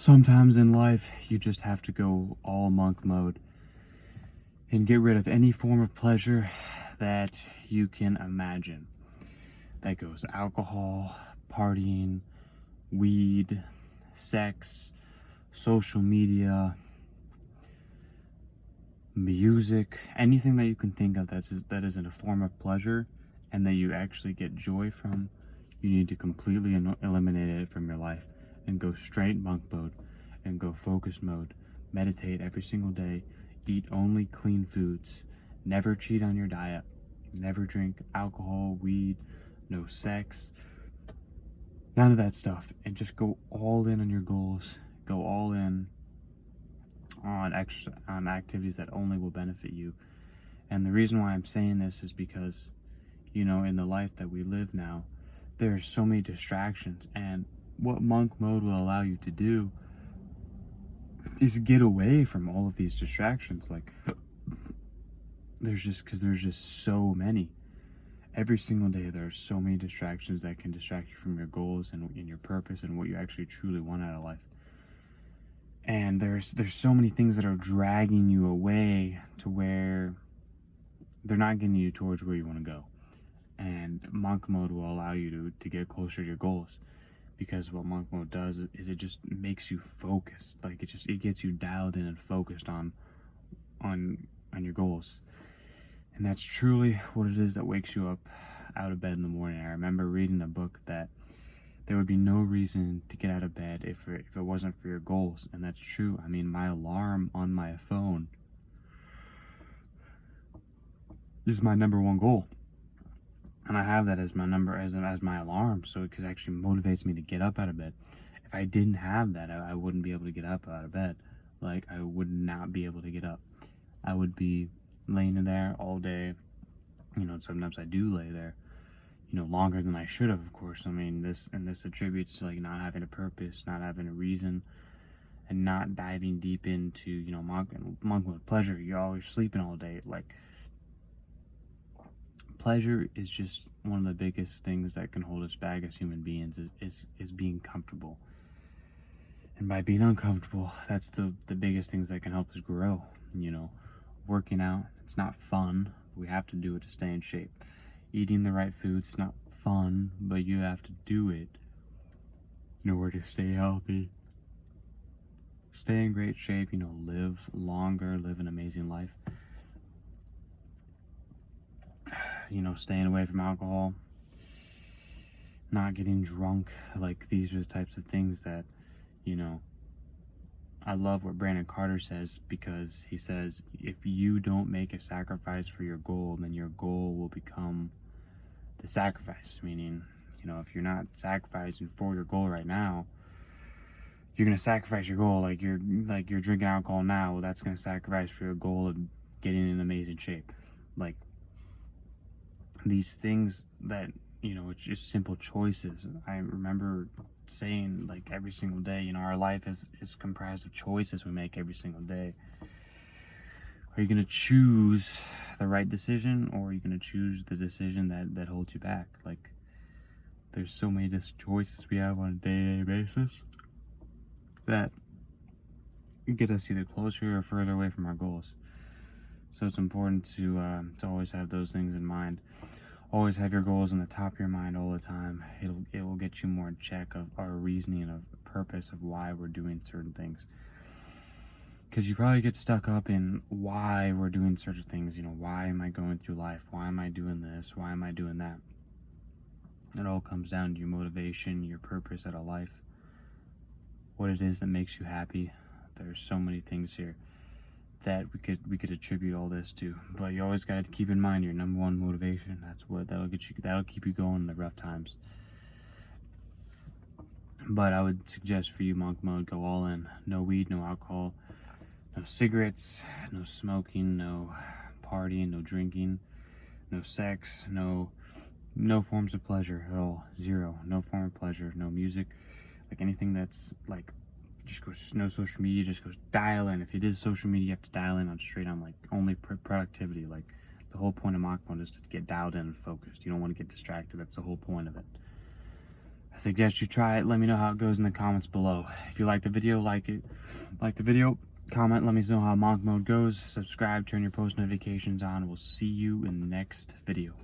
Sometimes in life, you just have to go all monk mode and get rid of any form of pleasure that you can imagine. That goes alcohol, partying, weed, sex, social media, music, anything that you can think of that isn't a form of pleasure and that you actually get joy from. You need to completely eliminate it from your life and go straight monk mode and go focus mode. Meditate every single day. Eat only clean foods. Never cheat on your diet. Never drink alcohol, weed, no sex, none of that stuff. And just go all in on your goals. Go all in on activities that only will benefit you. And the reason why I'm saying this is because, in the life that we live now, there's so many distractions, and what monk mode will allow you to do is get away from all of these distractions. Like, there's just so many. Every single day there are so many distractions that can distract you from your goals and your purpose and what you actually truly want out of life. And there's so many things that are dragging you away to where they're not getting you towards where you want to go. And monk mode will allow you to get closer to your goals, because what monk mode does is it just makes you focused. Like, it gets you dialed in and focused on your goals. And that's truly what it is that wakes you up out of bed in the morning. I remember reading a book that there would be no reason to get out of bed if it wasn't for your goals. And that's true. I mean, my alarm on my phone is my number one goal. And I have that as my as my alarm, so it actually motivates me to get up out of bed. If I didn't have that, I wouldn't be able to get up out of bed. Like, I would not be able to get up. I would be laying in there all day. Sometimes I do lay there, longer than I should have, of course. I mean, this attributes to, like, not having a purpose, not having a reason, and not diving deep into, monk mode pleasure. You're always sleeping all day. Like, pleasure is just one of the biggest things that can hold us back as human beings, is being comfortable. And by being uncomfortable, that's the biggest things that can help us grow. Working out, it's not fun. We have to do it to stay in shape. Eating the right foods, it's not fun, but you have to do it in order to stay healthy. Stay in great shape, live longer, live an amazing life. Staying away from alcohol, not getting drunk. Like, these are the types of things that, I love what Brandon Carter says, because he says, if you don't make a sacrifice for your goal, then your goal will become the sacrifice. Meaning, if you're not sacrificing for your goal right now, you're going to sacrifice your goal. Like you're drinking alcohol now, well, that's going to sacrifice for your goal of getting in amazing shape. Like, these things that, it's just simple choices. I remember saying, like, every single day, our life is comprised of choices we make every single day. Are you going to choose the right decision, or are you going to choose the decision that holds you back? Like, there's so many choices we have on a day-to-day basis that get us either closer or further away from our goals. So it's important to always have those things in mind. Always have your goals on the top of your mind all the time. It will get you more in check of our reasoning, of purpose, of why we're doing certain things. Because you probably get stuck up in why we're doing certain things. Why am I going through life? Why am I doing this? Why am I doing that? It all comes down to your motivation, your purpose out of life, what it is that makes you happy. There's so many things here that we could attribute all this to, but you always got to keep in mind your number one motivation. That'll keep you going in the rough times. But I would suggest for you, monk mode, go all in. No weed, no alcohol, no cigarettes, no smoking, no partying, no drinking, no sex, no forms of pleasure at all. Zero. No form of pleasure, no music, like anything that's like, just goes no social media, just goes dial in. If it is social media, you have to dial in on straight on, like, only productivity. Like, the whole point of monk mode is to get dialed in and focused. You don't want to get distracted. That's the whole point of it. suggest you try it. Let me know how it goes in the comments below. If you like the video, like the video, comment, let me know how monk mode goes. Subscribe, turn your post notifications on. We'll see you in the next video.